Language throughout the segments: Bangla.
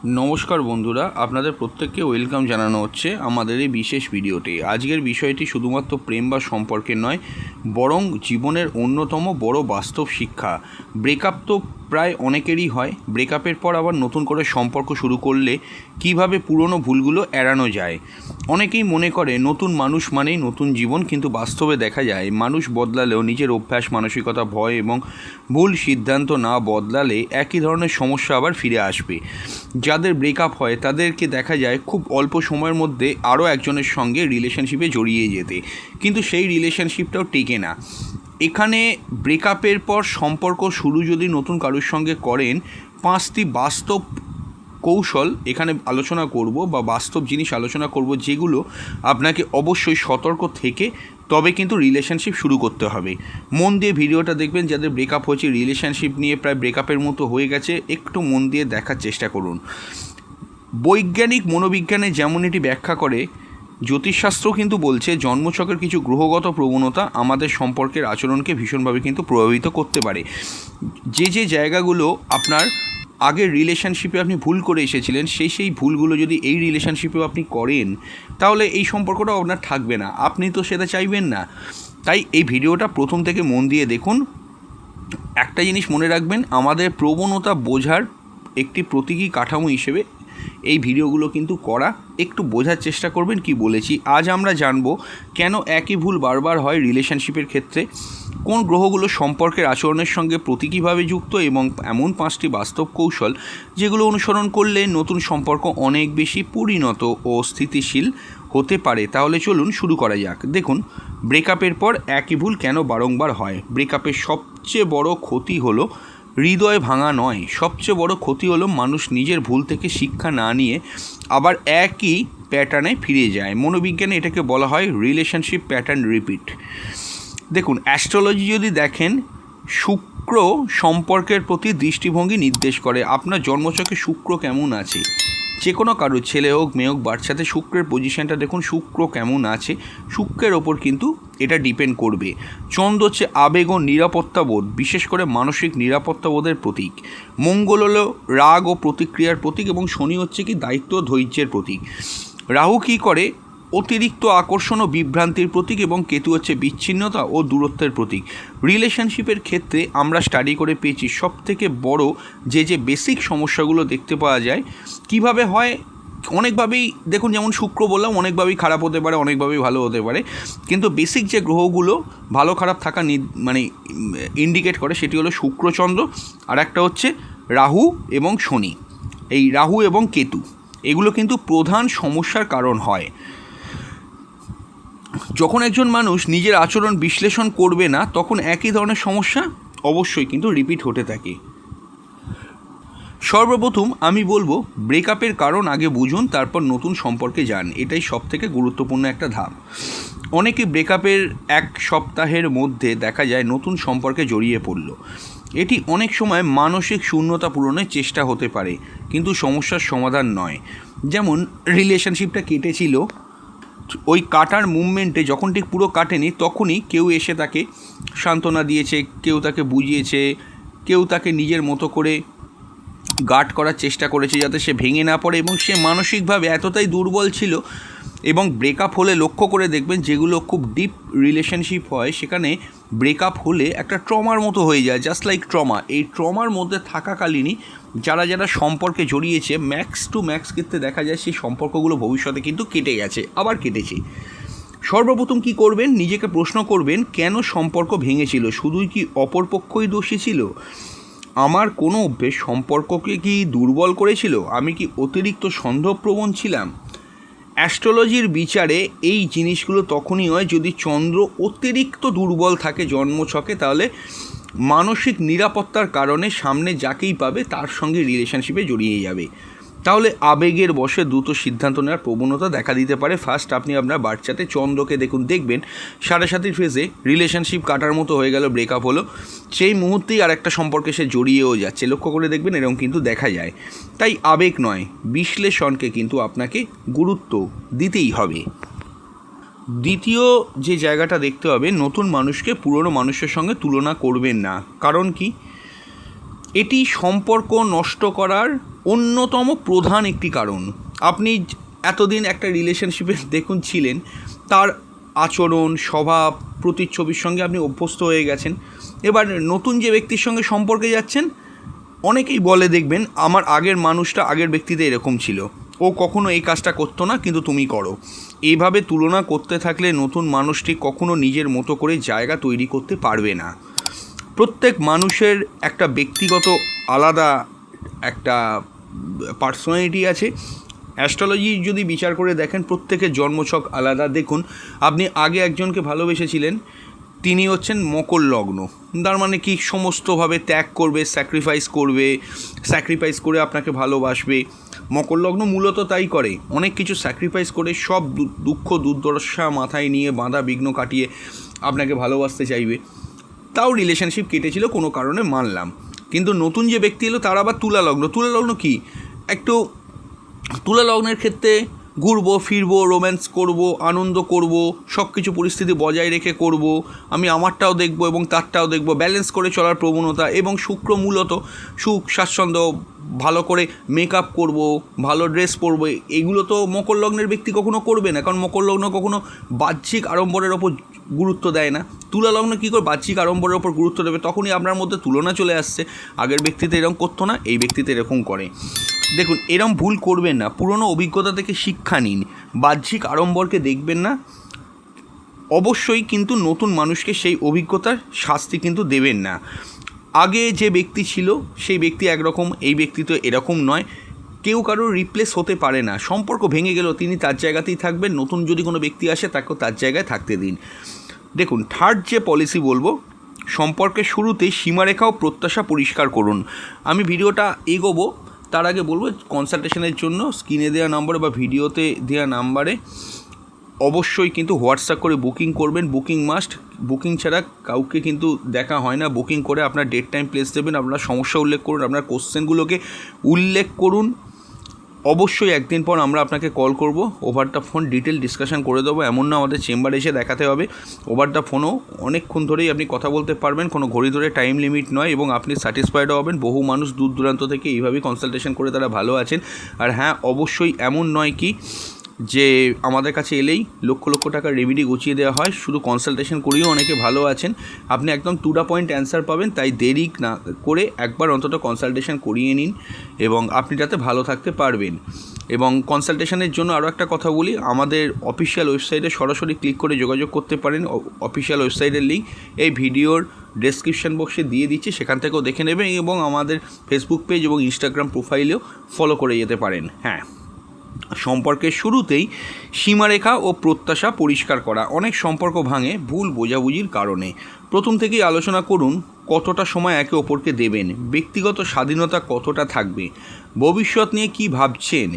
নমস্কার বন্ধুরা, আপনাদের প্রত্যেককে ওয়েলকাম জানানো হচ্ছে আমাদের এই বিশেষ ভিডিওতে। আজকের বিষয়টি শুধুমাত্র প্রেম বা সম্পর্কের নয়, বরং জীবনের অন্যতম বড় বাস্তব শিক্ষা। ব্রেকআপ তো প্রায় অনেকেরই হয়। ব্রেকআপের পর আবার নতুন করে সম্পর্ক শুরু করলে কিভাবে পুরনো ভুলগুলো এড়ানো যায়। অনেকেই মনে করে নতুন মানুষ মানেই নতুন জীবন, কিন্তু বাস্তবে দেখা যায় মানুষ বদলালেও নিজের অভ্যাস, মানসিকতা, ভয় এবং ভুল সিদ্ধান্ত না বদলালে একই ধরনের সমস্যা আবার ফিরে আসবে। যাদের ব্রেকআপ হয় তাদেরকে দেখা যায় খুব অল্প সময়ের মধ্যে আরও একজনের সঙ্গে রিলেশনশিপে জড়িয়ে যেতে, কিন্তু সেই রিলেশনশিপটাও টেকে না। এখানে ব্রেকআপের পর সম্পর্ক শুরু যদি নতুন কারোর সঙ্গে করেন, 5টি বাস্তব কৌশল এখানে আলোচনা করব বা বাস্তব জিনিস আলোচনা করব, যেগুলো আপনাকে অবশ্যই সতর্ক থেকে তবে কিন্তু রিলেশনশিপ শুরু করতে হবে। মন দিয়ে ভিডিওটা দেখবেন। যাদের ব্রেকআপ হয়েছে, রিলেশনশিপ নিয়ে প্রায় ব্রেকআপের মতো হয়ে গেছে, একটু মন দিয়ে দেখার চেষ্টা করুন। বৈজ্ঞানিক মনোবিজ্ঞানে যেমন এটি ব্যাখ্যা করে, জ্যোতিষশাস্ত্রও কিন্তু বলছে জন্মছকের কিছু গ্রহগত প্রবণতা আমাদের সম্পর্কের আচরণকে ভীষণভাবে কিন্তু প্রভাবিত করতে পারে। যে জায়গাগুলো আপনার আগের রিলেশনশিপে আপনি ভুল করে এসেছিলেন, সেই ভুলগুলো যদি এই রিলেশনশিপেও আপনি করেন, তাহলে এই সম্পর্কটাও আপনার থাকবে না। আপনি তো সেটা চাইবেন না। তাই এই ভিডিওটা প্রথম থেকে মন দিয়ে দেখুন। একটা জিনিস মনে রাখবেন, আমাদের প্রবণতা বোঝার একটি প্রতীকী কাঠামো হিসেবে এই ভিডিওগুলো কিন্তু করা। একটু বোঝার চেষ্টা করবেন কি বলেছি। আজ আমরা জানবো কেন একই ভুল বারবার হয় রিলেশনশিপের ক্ষেত্রে, কোন গ্রহগুলো সম্পর্কের আচরণের সঙ্গে প্রতীকীভাবে যুক্ত, এবং এমন 5টি বাস্তব কৌশল যেগুলো অনুসরণ করলে নতুন সম্পর্ক অনেক বেশি পরিণত ও স্থিতিশীল হতে পারে। তাহলে চলুন শুরু করা যাক। দেখুন, ব্রেকআপের পর একই ভুল কেন বারংবার হয়। ব্রেকআপের সবচেয়ে বড় ক্ষতি হলো হৃদয় ভাঙা নয়, সবচেয়ে বড় ক্ষতি হলো মানুষ নিজের ভুল থেকে শিক্ষা না নিয়ে আবার একই প্যাটার্নে ফিরে যায়। মনোবিজ্ঞানে এটাকে বলা হয় রিলেশনশিপ প্যাটার্ন রিপিট। দেখুন, অ্যাস্ট্রোলজি যদি দেখেন, শুক্র সম্পর্কের প্রতি দৃষ্টিভঙ্গি নির্দেশ করে। আপনার জন্মছকে শুক্র কেমন আছে, যে কোনো কারো, ছেলে হোক মেয়ে হোক, বাচ্চাতে শুক্রের পজিশনটা দেখুন, শুক্র কেমন আছে, শুক্রের ওপর কিন্তু এটা ডিপেন্ড করবে। চন্দ্র হচ্ছে আবেগ ও নিরাপত্তাবোধ, বিশেষ করে মানসিক নিরাপত্তাবোধের প্রতীক। মঙ্গল হলো রাগ ও প্রতিক্রিয়ার প্রতীক, এবং শনি হচ্ছে কি দায়িত্ব ও ধৈর্যের প্রতীক। রাহু কী করে, অতিরিক্ত আকর্ষণ ও বিভ্রান্তির প্রতীক, এবং কেতু হচ্ছে বিচ্ছিন্নতা ও দূরত্বের প্রতীক। রিলেশনশিপের ক্ষেত্রে আমরা স্টাডি করে পেয়েছি সবথেকে বড় যে বেসিক সমস্যাগুলো দেখতে পাওয়া যায় কিভাবে হয়। অনেকভাবেই দেখুন, যেমন শুক্র বললাম, অনেকভাবেই খারাপ হতে পারে, অনেকভাবেই ভালো হতে পারে, কিন্তু বেসিক যে গ্রহগুলো ভালো খারাপ থাকা ইন্ডিকেট করে, সেটি হলো শুক্রচন্দ্র, আর একটা হচ্ছে রাহু এবং শনি। এই রাহু এবং কেতু এগুলো কিন্তু প্রধান সমস্যার কারণ হয়। যখন একজন মানুষ নিজের আচরণ বিশ্লেষণ করবে না, তখন একই ধরনের সমস্যা অবশ্যই কিন্তু রিপিট হতে থাকে। সর্বপ্রথম আমি বলবো, ব্রেকআপের কারণ আগে বুঝুন, তারপর নতুন সম্পর্কে যান। এটাই সবথেকে গুরুত্বপূর্ণ একটা ধাপ। অনেকে ব্রেকআপের 1 সপ্তাহের মধ্যে দেখা যায় নতুন সম্পর্কে জড়িয়ে পড়ল। এটি অনেক সময় মানসিক শূন্যতা পূরণের চেষ্টা হতে পারে, কিন্তু সমস্যার সমাধান নয়। যেমন রিলেশনশিপটা কেটেছিল, ওই কাটার মুভমেন্টে যখন ঠিক পুরো কাটেনি, তখনই কেউ এসে তাকে সান্ত্বনা দিয়েছে, কেউ তাকে বুঝিয়েছে, কেউ তাকে নিজের মতো করে গার্ড করার চেষ্টা করেছে যাতে সে ভেঙে না পড়ে, এবং সে মানসিকভাবে এতটাই দুর্বল ছিল। এবং ব্রেকআপ হলে লক্ষ্য করে দেখবেন, যেগুলো খুব ডিপ রিলেশনশিপ হয়, সেখানে ব্রেকআপ হলে একটা ট্রমার মতো হয়ে যায়, জাস্ট লাইক ট্রমা। এই ট্রমার মধ্যে থাকাকালীনই যারা সম্পর্কে জড়িয়েছে, ম্যাক্স টু ম্যাক্স ক্ষেত্রে দেখা যায় সেই সম্পর্কগুলো ভবিষ্যতে কিন্তু কেটে গেছে, আবার কেটেছে। সর্বপ্রথম কী করবেন, নিজেকে প্রশ্ন করবেন, কেন সম্পর্ক ভেঙেছিল? শুধুই কি অপরপক্ষই দোষী ছিল? আমার কোনো অভ্যেস সম্পর্ককে কি দুর্বল করেছিল? আমি কি অতিরিক্ত সন্দেহপ্রবণ ছিলাম? অ্যাস্ট্রোলজির বিচারে এই জিনিসগুলো তখনই হয় যদি চন্দ্র অতিরিক্ত দুর্বল থাকে জন্মছকে, তাহলে মানসিক নিরাপত্তার কারণে সামনে যাকেই পাবে তার সঙ্গে রিলেশনশিপে জড়িয়ে যাবে। তাহলে আবেগের বশে দ্রুত সিদ্ধান্ত নেওয়ার প্রবণতা দেখা দিতে পারে। ফার্স্ট আপনি আপনার বাচ্চাতে চন্দ্রকে দেখবেন 7.5 ফেজে রিলেশনশিপ কাটার মতো হয়ে গেল, ব্রেকআপ হলো, সেই মুহূর্তেই আর একটা সম্পর্কে সে জড়িয়েও যাচ্ছে। লক্ষ্য করে দেখবেন, এরকম কিন্তু দেখা যায়। তাই আবেগ নয়, বিশ্লেষণকে কিন্তু আপনাকে গুরুত্ব দিতেই হবে। দ্বিতীয় যে জায়গাটা দেখতে হবে, নতুন মানুষকে পুরনো মানুষের সঙ্গে তুলনা করবেন না। কারণ কি, এটি সম্পর্ক নষ্ট করার অন্যতম প্রধান একটি কারণ। আপনি এতদিন একটা রিলেশনশিপে দেখুন ছিলেন, তার আচরণ, স্বভাব, প্রতিচ্ছবির সঙ্গে আপনি অভ্যস্ত হয়ে গেছেন। এবার নতুন যে ব্যক্তির সঙ্গে সম্পর্কে যাচ্ছেন, অনেকেই বলে দেখবেন আমার আগের মানুষটা, আগের ব্যক্তিতে এরকম ছিল, ও কখনো এই কাজটা করতো না কিন্তু তুমি করো। এইভাবে তুলনা করতে থাকলে নতুন মানুষটি কখনো নিজের মতো করে জায়গা তৈরি করতে পারবে না। প্রত্যেক মানুষের একটা ব্যক্তিগত আলাদা একটা পার্সোনালিটি আছে। অ্যাস্ট্রোলজি যদি বিচার করে দেখেন, প্রত্যেকের জন্মছক আলাদা। দেখুন, আপনি আগে একজনকে ভালোবেসেছিলেন, তিনি হচ্ছেন মকর লগ্ন, তার মানে কি সমস্তভাবে ত্যাগ করবে, স্যাক্রিফাইস করে আপনাকে ভালোবাসবে। মকর লগ্ন মূলত তাই করে, অনেক কিছু স্যাক্রিফাইস করে, সব দুঃখ দুর্দশা মাথায় নিয়ে, বাধা বিঘ্ন কাটিয়ে আপনাকে ভালোবাসতে চাইবে। তাও রিলেশনশিপ কেটেছিল কোনো কারণে, মানলাম। কিন্তু নতুন যে ব্যক্তি এলো তার আবার তুলা লগ্ন। তুলা লগ্ন কি, একটু তুলা লগ্নের ক্ষেত্রে ঘুরবো ফিরবো, রোম্যান্স করব, আনন্দ করব, সব কিছু পরিস্থিতি বজায় রেখে করব, আমি আমারটাও দেখব এবং তারটাও দেখব, ব্যালেন্স করে চলার প্রবণতা। এবং শুক্র মূলত সুখ স্বাচ্ছন্দ্য, ভালো করে মেকআপ করব, ভালো ড্রেস পরবো, এগুলো তো মকর লগ্নের ব্যক্তি কখনো করবে না, কারণ মকর লগ্ন কখনো বাহ্যিক আড়ম্বরের ওপর গুরুত্ব দেয় না। তুলা লগ্ন কী করে বাহ্যিক আড়ম্বরের ওপর গুরুত্ব দেবে? তখনই আপনার মধ্যে তুলনা চলে আসছে, আগের ব্যক্তিতে এরকম করতো না, এই ব্যক্তিতে এরকম করে। দেখুন, এরম ভুল করবেন না, পুরনো অভিজ্ঞতা থেকে শিক্ষা নিন, বাহ্যিক আড়ম্বরকে দেখবেন না। অবশ্যই কিন্তু নতুন মানুষকে সেই অভিজ্ঞতার শাস্তি কিন্তু দেবেন না। আগে যে ব্যক্তি ছিল সেই ব্যক্তি একরকম, এই ব্যক্তি তো এরকম নয়। কেউ কারোর রিপ্লেস হতে পারে না। সম্পর্ক ভেঙে গেল, তিনি তার জায়গাতেই থাকবেন, নতুন যদি কোনো ব্যক্তি আসে তাকেও তার জায়গায় থাকতে দিন। দেখুন, থার্ড যে পলিসি বলবো, সম্পর্কের শুরুতেই সীমারেখা ও প্রত্যাশা পরিষ্কার করুন। আমি ভিডিওটা এগোবো তার আগে বলবো, কনসালটেশনের জন্য স্ক্রিনে দেওয়া নাম্বারে বা ভিডিওতে দেওয়া নাম্বারে অবশ্যই কিন্তু হোয়াটসঅ্যাপ করে বুকিং করবেন। বুকিং মাস্ট, বুকিং ছাড়া কাউকে কিন্তু দেখা হয় না। বুকিং করে আপনার ডেট টাইম প্লেস দেবেন, আপনার সমস্যা উল্লেখ করুন, আপনার কোশ্চেনগুলোকে উল্লেখ করুন। অবশ্যই একদিন পর আমরা আপনাকে কল করব, over the phone detail discussion করে দেবো। এমন না আমাদের চেম্বারে এসে দেখাতে হবে, ওভার দ্য ফোনও অনেকক্ষণ ধরেই আপনি কথা বলতে পারবেন, কোনো ঘড়ি ধরে টাইম লিমিট নয়, এবং আপনি স্যাটিসফাইডও হবেন। বহু মানুষ দূর দূরান্ত থেকে এইভাবেই কনসালটেশন করে তারা ভালো আছেন। আর হ্যাঁ, অবশ্যই এমন নয় কি যে আমাদের কাছে এলেই লক্ষ লক্ষ টাকার রেমেডি গুছিয়ে দেওয়া হয়, শুধু কনসালটেশন করিয়েও অনেকে ভালো আছেন। আপনি একদম টু দ্য পয়েন্ট অ্যান্সার পাবেন, তাই দেরি না করে একবার অন্তত কনসালটেশন করিয়ে নিন এবং আপনি যাতে ভালো থাকতে পারবেন। এবং কনসালটেশনের জন্য আরও একটা কথা বলি, আমাদের অফিসিয়াল ওয়েবসাইটে সরাসরি ক্লিক করে যোগাযোগ করতে পারেন। অফিসিয়াল ওয়েবসাইটের লিঙ্ক এই ভিডিওর ডেসক্রিপশন বক্সে দিয়ে দিচ্ছি, সেখান থেকেও দেখে নেবেন এবং আমাদের ফেসবুক পেজ এবং ইনস্টাগ্রাম প্রোফাইলেও ফলো করে যেতে পারেন। হ্যাঁ, সম্পর্কের শুরুতেই সীমারেখা ও প্রত্যাশা পরিষ্কার করা। অনেক সম্পর্ক ভাঙে ভুল বোঝাবুঝির কারণে। প্রথম থেকেই আলোচনা করুন কতটা সময় একে অপরকে দেবেন, ব্যক্তিগত স্বাধীনতা কতটা থাকবে, ভবিষ্যৎ নিয়ে কী ভাবছেন,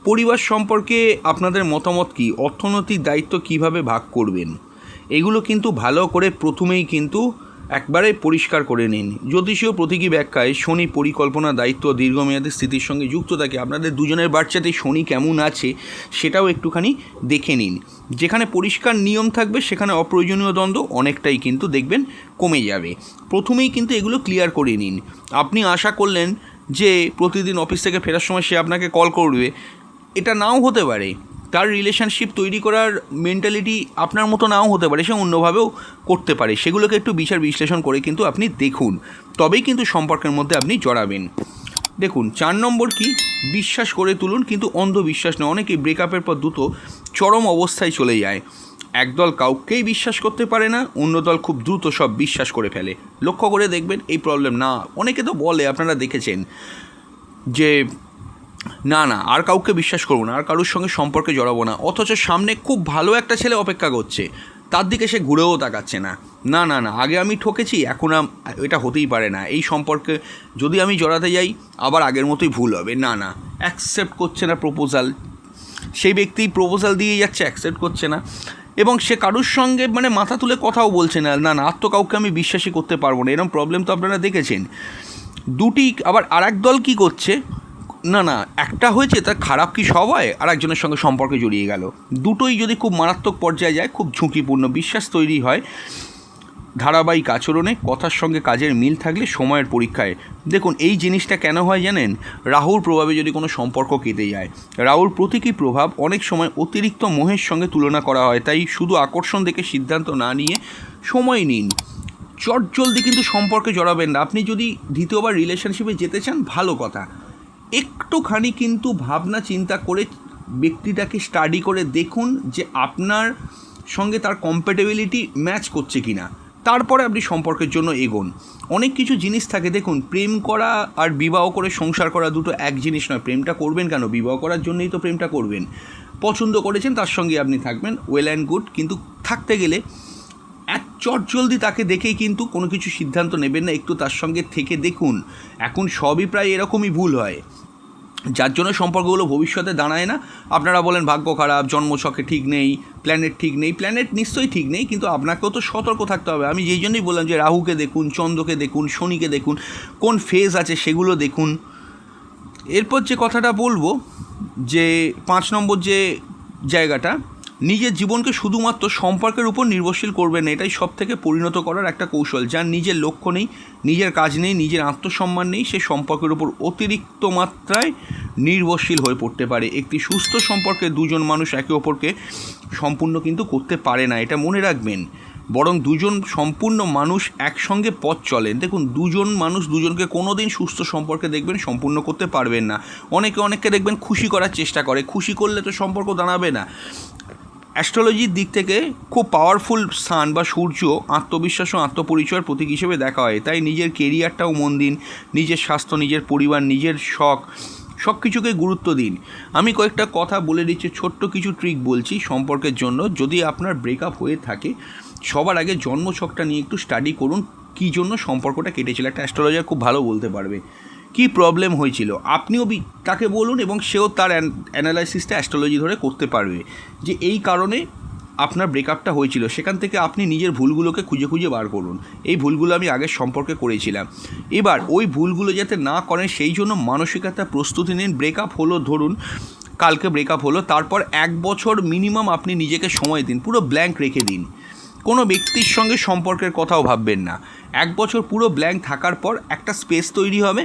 পরিবার সম্পর্কে আপনাদের মতামত কী, অর্থনৈতিক দায়িত্ব কিভাবে ভাগ করবেন, এগুলো কিন্তু ভালো করে প্রথমেই কিন্তু একবারে পরিষ্কার করে নিন। জ্যোতিষীয় প্রতীকী ব্যাখ্যায় শনি পরিকল্পনা, দায়িত্ব, দীর্ঘমেয়াদী স্থিতির সঙ্গে যুক্ত থাকে। আপনাদের দুজনের বাচ্চাতে শনি কেমন আছে সেটাও একটুখানি দেখে নিন। যেখানে পরিষ্কার নিয়ম থাকবে সেখানে অপ্রয়োজনীয় দ্বন্দ্ব অনেকটাই কিন্তু দেখবেন কমে যাবে। প্রথমেই কিন্তু এগুলো ক্লিয়ার করে নিন। আপনি আশা করলেন যে প্রতিদিন অফিস থেকে ফেরার সময় সে আপনাকে কল করবে, এটা নাও হতে পারে। তার রিলেশনশিপ তৈরি করার মেন্টালিটি আপনার মতো নাও হতে পারে, সে অন্যভাবেও করতে পারে। সেগুলোকে একটু বিচার বিশ্লেষণ করে কিন্তু আপনি দেখুন, তবেই কিন্তু সম্পর্কের মধ্যে আপনি জড়াবেন। দেখুন, 4 নম্বর কি, বিশ্বাস করে তুলুন কিন্তু অন্ধবিশ্বাস নয়। অনেকেই ব্রেকআপের পর দ্রুত চরম অবস্থায় চলে যায়। একদল কাউকেই বিশ্বাস করতে পারে না, অন্য দল খুব দ্রুত সব বিশ্বাস করে ফেলে। লক্ষ্য করে দেখবেন এই প্রবলেম না। অনেকে তো বলে, আপনারা দেখেছেন যে না না আর কাউকে বিশ্বাস করবো না, আর কারোর সঙ্গে সম্পর্কে জড়াবো না, অথচ সামনে খুব ভালো একটা ছেলে অপেক্ষা করছে, তার দিকে সে ঘুরেও তাকাচ্ছে না। না না না, আগে আমি ঠকেছি, এখন এটা হতেই পারে না, এই সম্পর্কে যদি আমি জড়াতে যাই আবার আগের মতোই ভুল হবে। না না, অ্যাকসেপ্ট করছে না প্রপোজাল, সেই ব্যক্তি প্রপোজাল দিয়ে যাচ্ছে, অ্যাকসেপ্ট করছে না, এবং সে কারোর সঙ্গে মানে মাথা তুলে কথাও বলছে না। না না, আর তো কাউকে আমি বিশ্বাসই করতে পারবো না। এরকম প্রবলেম তো আপনারা দেখেছেন। দুটি আবার আর এক দল কী করছে, না না একটা হয়েছে তার খারাপ কি সব হয়, আর একজনের সঙ্গে সম্পর্কে জড়িয়ে গেল। দুটোই যদি খুব মারাত্মক পর্যায়ে যায়, খুব ঝুঁকিপূর্ণ। বিশ্বাস তৈরি হয় ধারাবাহিক আচরণে, কথার সঙ্গে কাজের মিল থাকলে, সময়ের পরীক্ষায়। দেখুন এই জিনিসটা কেন হয় জানেন? রাহুর প্রভাবে যদি কোনো সম্পর্ক কেটে যায়, রাহুর প্রতীকী প্রভাব অনেক সময় অতিরিক্ত মোহের সঙ্গে তুলনা করা হয়। তাই শুধু আকর্ষণ দেখে সিদ্ধান্ত না নিয়ে সময় নিন। চটজলদি কিন্তু সম্পর্কে জড়াবেন না। আপনি যদি দ্বিতীয়বার রিলেশনশিপে যেতে চান ভালো কথা, একটুখানি কিন্তু ভাবনা চিন্তা করে ব্যক্তিটাকে স্টাডি করে দেখুন যে আপনার সঙ্গে তার কম্প্যাটেবিলিটি ম্যাচ করছে কি না, তারপরে আপনি সম্পর্কের জন্য এগোন। অনেক কিছু জিনিস থাকে, দেখুন প্রেম করা আর বিবাহ করে সংসার করা দুটো এক জিনিস নয়। প্রেমটা করবেন কেন? বিবাহ করার জন্যই তো প্রেমটা করবেন। পছন্দ করেছেন, তার সঙ্গে আপনি থাকবেন, ওয়েল অ্যান্ড গুড। কিন্তু থাকতে গেলে এক চটজলদি তাকে দেখেই কিন্তু কোনো কিছু সিদ্ধান্ত নেবেন না, একটু তার সঙ্গে থেকে দেখুন। এখন সবই প্রায় এরকমই ভুল হয়, যার জন্য সম্পর্কগুলো ভবিষ্যতে দাঁড়ায় না। আপনারা বলেন ভাগ্য খারাপ, জন্মছকে ঠিক নেই, প্ল্যানেট ঠিক নেই। প্ল্যানেট নিশ্চয়ই ঠিক নেই, কিন্তু আপনাকেও তো সতর্ক থাকতে হবে। আমি যেই জন্যই বললাম যে রাহুকে দেখুন, চন্দ্রকে দেখুন, শনিকে দেখুন, কোন ফেজ আছে সেগুলো দেখুন। এরপর যে কথাটা বলবো, যে 5 নম্বর যে জায়গাটা, নিজের জীবনকে শুধুমাত্র সম্পর্কের উপর নির্ভরশীল করবেন না। এটাই সব থেকে পরিণত করার একটা কৌশল। যার নিজের লক্ষ্য নেই, নিজের কাজ নেই, নিজের আত্মসম্মান নেই, সে সম্পর্কের উপর অতিরিক্ত মাত্রায় নির্ভরশীল হয়ে পড়তে পারে। একটি সুস্থ সম্পর্কে দুজন মানুষ একে অপরকে সম্পূর্ণ কিন্তু করতে পারে না, এটা মনে রাখবেন। বরং দুজন সম্পূর্ণ মানুষ একসঙ্গে পথ চলেন। দেখুন দুজন মানুষ দুজনকে কোনো দিন সুস্থ সম্পর্কে দেখবেন সম্পূর্ণ করতে পারবেন না। অনেককে দেখবেন খুশি করার চেষ্টা করে, খুশি করলে তো সম্পর্ক দাঁড়াবে না। অ্যাস্ট্রোলজির দিক থেকে খুব পাওয়ারফুল সান বা সূর্য আত্মবিশ্বাস ও আত্মপরিচয়ের প্রতীক হিসেবে দেখা হয়। তাই নিজের কেরিয়ারটাও মন দিন, নিজের স্বাস্থ্য, নিজের পরিবার, নিজের শখ, সব কিছুকে গুরুত্ব দিন। আমি কয়েকটা কথা বলে দিচ্ছি, ছোট্ট কিছু ট্রিক বলছি সম্পর্কের জন্য। যদি আপনার ব্রেকআপ হয়ে থাকে, সবার আগে জন্মছকটা নিয়ে একটু স্টাডি করুন, কী জন্য সম্পর্কটা কেটেছিল। একটা অ্যাস্ট্রোলজার খুব ভালো বলতে পারবে কী প্রবলেম হয়েছিল। আপনিও তাকে বলুন এবং সেও তার অ্যানালাইসিসটা অ্যাস্ট্রোলজি ধরে করতে পারবে যে এই কারণে আপনার ব্রেকআপটা হয়েছিল। সেখান থেকে আপনি নিজের ভুলগুলোকে খুঁজে খুঁজে বার করুন। এই ভুলগুলো আমি আগের সম্পর্কে করেছিলাম, এবার ওই ভুলগুলো যাতে না করেন সেই জন্য মানসিকতা প্রস্তুতি নিন। ব্রেকআপ হলো, ধরুন কালকে ব্রেকআপ হলো, তারপর 1 বছর মিনিমাম আপনি নিজেকে সময় দিন, পুরো ব্ল্যাঙ্ক রেখে দিন। কোনো ব্যক্তির সঙ্গে সম্পর্কের কথাও ভাববেন না। 1 বছর পুরো ব্ল্যাঙ্ক থাকার পর একটা স্পেস তৈরি হবে,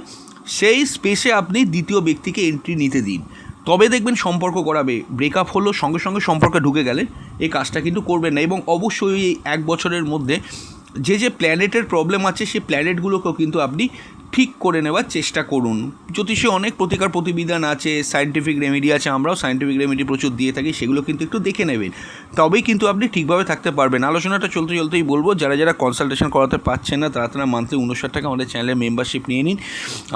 সেই স্পেসে আপনি দ্বিতীয় ব্যক্তিকে এন্ট্রি নিতে দিন, তবে দেখবেন সম্পর্ক করাবে। ব্রেকআপ হলো সঙ্গে সঙ্গে সম্পর্কে ঢুকে গেলে এই কাজটা কিন্তু করবেন না। এবং অবশ্যই এই 1 বছরের মধ্যে যে প্ল্যানেটের প্রবলেম আছে সেই প্ল্যানেটগুলোকেও কিন্তু আপনি ঠিক করে নেওয়ার চেষ্টা করুন। জ্যোতিষে অনেক প্রতিকার প্রতিবিধান আছে, সায়েন্টিফিক রেমেডি আছে, আমরাও সায়েন্টিফিক রেমেডি প্রচুর দিয়ে থাকি, সেগুলো কিন্তু একটু দেখে নেবেন, তবেই কিন্তু আপনি ঠিকভাবে থাকতে পারবেন। আলোচনাটা চলতেই বলবো, যারা কনসালটেশন করাতে পারছেন না তারা মান্থলি 59 টাকা আমাদের চ্যানেলে মেম্বারশিপ নিয়ে নিন।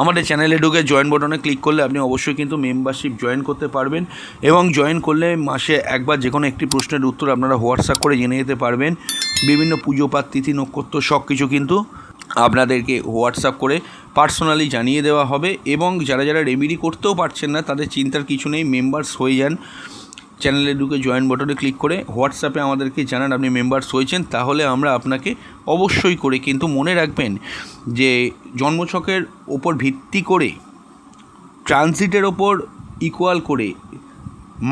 আমাদের চ্যানেলে ঢুকে জয়েন বাটনে ক্লিক করলে আপনি অবশ্যই কিন্তু মেম্বারশিপ জয়েন করতে পারবেন, এবং জয়েন করলে মাসে একবার যে কোনো একটি প্রশ্নের উত্তর আপনারা হোয়াটসঅ্যাপ করে জেনে যেতে পারবেন। বিভিন্ন পুজো পাঠ, তিথি, নক্ষত্র সব কিছু কিন্তু আপনাদেরকে হোয়াটসঅ্যাপ করে পার্সোনালি জানিয়ে দেওয়া হবে। এবং যারা রেমেডি করতেও পারছেন না তাদের চিন্তার কিছু নেই, মেম্বার্স হয়ে যান। চ্যানেলে ঢুকে জয়েন বাটনে ক্লিক করে হোয়াটসঅ্যাপে আমাদেরকে জানান আপনি মেম্বার্স হয়েছেন, তাহলে আমরা আপনাকে অবশ্যই করে, কিন্তু মনে রাখবেন যে জন্মছকের ওপর ভিত্তি করে, ট্রানজিটের ওপর ইকুয়াল করে,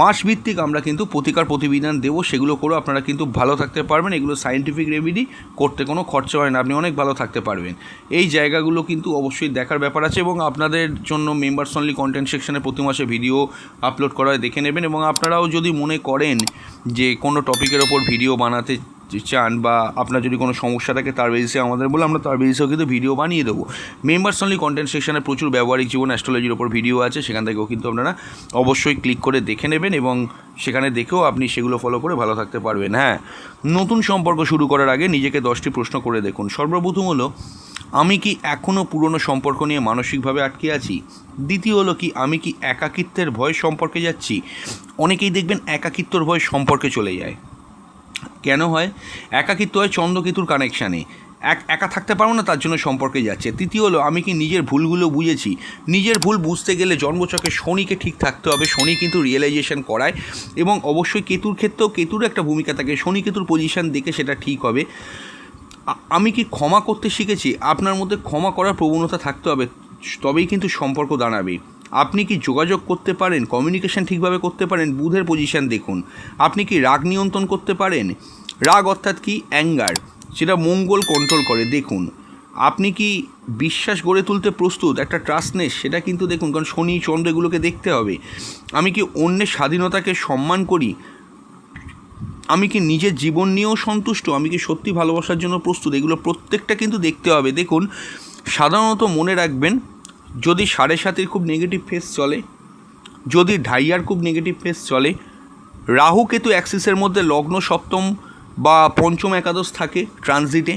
মাসভিত্তিক আমরা কিন্তু প্রতিকার প্রতিবিধান দেবো, সেগুলো করেও আপনারা কিন্তু ভালো থাকতে পারবেন। এগুলো সায়েন্টিফিক রেমেডি, করতে কোনো খরচা হয় না, আপনি অনেক ভালো থাকতে পারবেন। এই জায়গাগুলো কিন্তু অবশ্যই দেখার ব্যাপার আছে, এবং আপনাদের জন্য মেম্বার্স অনলি কন্টেন্ট সেকশনে প্রতি মাসে ভিডিও আপলোড করা হয়, দেখে নেবেন। এবং আপনারাও যদি মনে করেন যে কোনো টপিকের ওপর ভিডিও বানাতে চান, বা আপনার যদি কোনো সমস্যা থাকে তার বেসিসে আমাদের বলে আমরা তার বেসিসেও কিন্তু ভিডিও বানিয়ে দেবো। মেম্বার্স অনলি কন্টেন্ট সেকশনে প্রচুর ব্যবহারিক জীবন অ্যাস্ট্রোলজির ওপর ভিডিও আছে, সেখান থেকেও কিন্তু আপনারা অবশ্যই ক্লিক করে দেখে নেবেন, এবং সেখানে দেখেও আপনি সেগুলো ফলো করে ভালো থাকতে পারবেন। হ্যাঁ, নতুন সম্পর্ক শুরু করার আগে নিজেকে 10টি প্রশ্ন করে দেখুন। সর্বপ্রথম হলো, আমি কি এখনও পুরনো সম্পর্ক নিয়ে মানসিকভাবে আটকে আছি? দ্বিতীয় হলো কি, আমি কি একাকিত্বের ভয় সম্পর্কে যাচ্ছি? অনেকেই দেখবেন একাকিত্বর ভয় সম্পর্কে চলে যায়। কেন হয়? একাকিত্ব হয় চন্দ্রকেতুর কানেকশানে, একা থাকতে পারবো না, তার জন্য সম্পর্কে যাচ্ছে। তৃতীয় হলো, আমি কি নিজের ভুলগুলো বুঝেছি? নিজের ভুল বুঝতে গেলে জন্মছকে শনিকে ঠিক থাকতে হবে, শনি কিন্তু রিয়েলাইজেশন করায়। এবং অবশ্যই কেতুর ক্ষেত্রেও কেতুর একটা ভূমিকা থাকে, শনি কেতুর পজিশান দেখে সেটা ঠিক হবে। আমি কি ক্ষমা করতে শিখেছি? আপনার মধ্যে ক্ষমা করার প্রবণতা থাকতে হবে, তবেই কিন্তু সম্পর্ক দাঁড়াবে। আপনি কি যোগাযোগ করতে পারেন, কমিউনিকেশন ঠিকভাবে করতে পারেন? বুধের পজিশান দেখুন। আপনি কি রাগ নিয়ন্ত্রণ করতে পারেন? রাগ অর্থাৎ কি? অ্যাঙ্গার। সেটা মঙ্গল কন্ট্রোল করে। দেখুন আপনি কি বিশ্বাস গড়ে তুলতে প্রস্তুত, একটা ট্রাস্টনেস, সেটা কিন্তু দেখুন, কারণ শনি চন্দ্র এগুলোকে দেখতে হবে। আমি কি অন্যের স্বাধীনতাকে সম্মান করি, আমি কি নিজের জীবন নিয়েও সন্তুষ্ট, আমি কি সত্যি ভালোবাসার জন্য প্রস্তুত, এগুলো প্রত্যেকটা কিন্তু দেখতে হবে। দেখুন সাধারণত মনে রাখবেন, যদি 7.5-এর খুব নেগেটিভ ফেস চলে, যদি ঢাইয়ার খুব নেগেটিভ ফেস চলে, রাহু কেতু অ্যাক্সিসের মধ্যে লগ্ন সপ্তম বা পঞ্চম একাদশ থাকে ট্রানজিটে,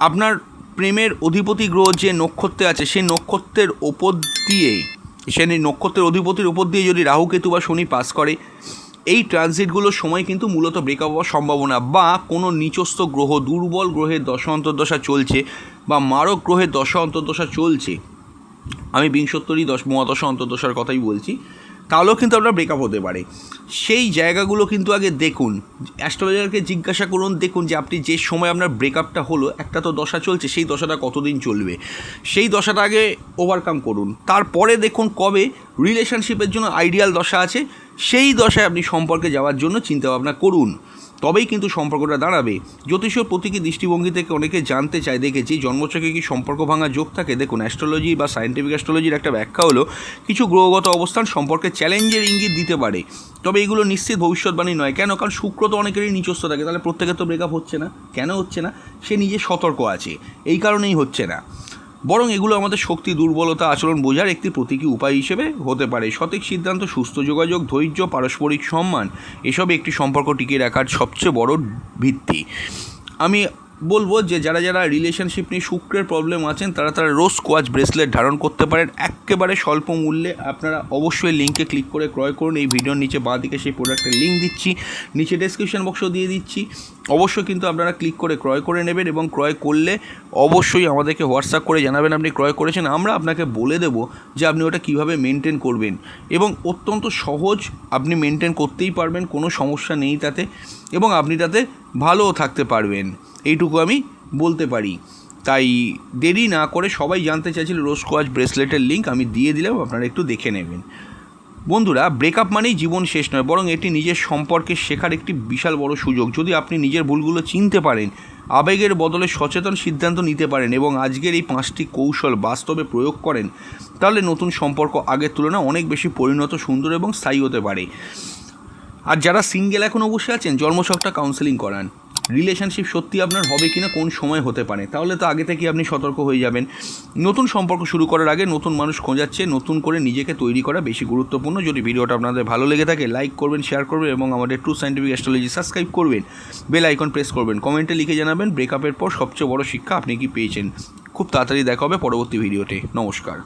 আপনার প্রেমের অধিপতি গ্রহ যে নক্ষত্রে আছে সেই নক্ষত্রের ওপর দিয়ে, সেই নক্ষত্রের অধিপতির ওপর দিয়ে যদি রাহু কেতু বা শনি পাস করে, এই ট্রানজিটগুলোর সময় কিন্তু মূলত ব্রেকআপ হওয়ার সম্ভাবনা, বা কোনো নিচস্থ গ্রহ, দুর্বল গ্রহের দশা অন্তর্দশা চলছে বা মারক গ্রহের দশা অন্তর্দশা চলছে, আমি বিংশোত্তরী মহাদশা অন্তর্দশার কথাই বলছি, তাহলেও কিন্তু আপনার ব্রেকআপ হতে পারে। সেই জায়গাগুলো কিন্তু আগে দেখুন, অ্যাস্ট্রোলজারকে জিজ্ঞাসা করুন, দেখুন যে আপনি যে সময় আপনার ব্রেকআপটা হলো, একটা তো দশা চলছে, সেই দশাটা কতদিন চলবে, সেই দশাটা আগে ওভারকাম করুন। তারপরে দেখুন কবে রিলেশনশিপের জন্য আইডিয়াল দশা আছে, সেই দশায় আপনি সম্পর্কে যাওয়ার জন্য চিন্তাভাবনা করুন, তবেই কিন্তু সম্পর্কটা দাঁড়াবে। জ্যোতিষীয় প্রতীকী দৃষ্টিভঙ্গি থেকে অনেকে জানতে চায়, দেখেছি জন্মছকে কি সম্পর্ক ভাঙার যোগ থাকে। দেখুন অ্যাস্ট্রোলজি বা সায়েন্টিফিক অ্যাস্ট্রোলজির একটা ব্যাখ্যা হলো, কিছু গ্রহগত অবস্থান সম্পর্কে চ্যালেঞ্জের ইঙ্গিত দিতে পারে, তবে এগুলো নিশ্চিত ভবিষ্যৎবাণী নয়। কেন? কারণ শুক্র তো অনেকেরই নিচস্থ থাকে, তাহলে প্রত্যেকের তো ব্রেকআপ হচ্ছে না। কেন হচ্ছে না? সে নিজে সতর্ক আছে, এই কারণেই হচ্ছে না। বরং এগুলো আমাদের শক্তি, দুর্বলতা, আচরণ বোঝার একটি প্রতীকী উপায় হিসেবে হতে পারে। সঠিক সিদ্ধান্ত, সুস্থ যোগাযোগ, ধৈর্য, পারস্পরিক সম্মান, এসব একটি সম্পর্ক টিকিয়ে রাখার সবচেয়ে বড় ভিত্তি। আমি বলবো যে যারা যারা রিলেশনশিপ নিয়ে শুক্রের প্রবলেম আছেন, তারা রোজ স্কোয়াচ ব্রেসলেট ধারণ করতে পারেন একেবারে স্বল্প মূল্যে। আপনারা অবশ্যই লিঙ্কে ক্লিক করে ক্রয় করুন। এই ভিডিওর নিচে বাঁ দিকে সেই প্রোডাক্টের লিঙ্ক দিচ্ছি, নিচে ডেসক্রিপশন বক্সও দিয়ে দিচ্ছি। অবশ্যই কিন্তু আপনারা ক্লিক করে ক্রয় করে নেবেন, এবং ক্রয় করলে অবশ্যই আমাদেরকে হোয়াটসঅ্যাপ করে জানাবেন আপনি ক্রয় করেছেন। আমরা আপনাকে বলে দেবো যে আপনি ওটা কীভাবে মেনটেন করবেন, এবং অত্যন্ত সহজ, আপনি মেনটেন করতেই পারবেন, কোনো সমস্যা নেই তাতে, এবং আপনি তাতে ভালোও থাকতে পারবেন, এইটুকু আমি বলতে পারি। তাই দেরি না করে, সবাই জানতে চাইছিল রোজ স্কোয়াচ ব্রেসলেটের লিঙ্ক আমি দিয়ে দিলাম, আপনারা একটু দেখে নেবেন। বন্ধুরা, ব্রেকআপ মানেই জীবন শেষ নয়, বরং এটি নিজের সম্পর্কে শেখার একটি বিশাল বড় সুযোগ। যদি আপনি নিজের ভুলগুলো চিনতে পারেন, আবেগের বদলে সচেতন সিদ্ধান্ত নিতে পারেন, এবং আজকের এই 5টি কৌশল বাস্তবে প্রয়োগ করেন, তাহলে নতুন সম্পর্ক আগের তুলনায় অনেক বেশি পরিণত, সুন্দর এবং স্থায়ী হতে পারে। আর যারা সিঙ্গেল এখনও বসে আছেন, জন্মছকটা কাউন্সেলিং করান। রিলেশনশিপ সত্যি আপনার হবে কি না, কোন সময় হতে পারে, তাহলে তো আগে থেকে আপনি সতর্ক হয়ে যাবেন। নতুন সম্পর্ক শুরু করার আগে নতুন মানুষ খোঁজাচ্ছে, নতুন করে নিজেকে তৈরি করা বেশি গুরুত্বপূর্ণ। যদি ভিডিওটা আপনাদের ভালো লেগে থাকে, লাইক করবেন, শেয়ার করবেন, এবং আমাদের ট্রু সায়েন্টিফিক অ্যাস্ট্রোলজি সাবস্ক্রাইব করবেন, বেল আইকন প্রেস করবেন। কমেন্টে লিখে জানাবেন ব্রেকআপের পর সবচেয়ে বড় শিক্ষা আপনি কি পেয়েছেন। খুব তাড়াতাড়ি দেখা হবে পরবর্তী ভিডিওতে। নমস্কার।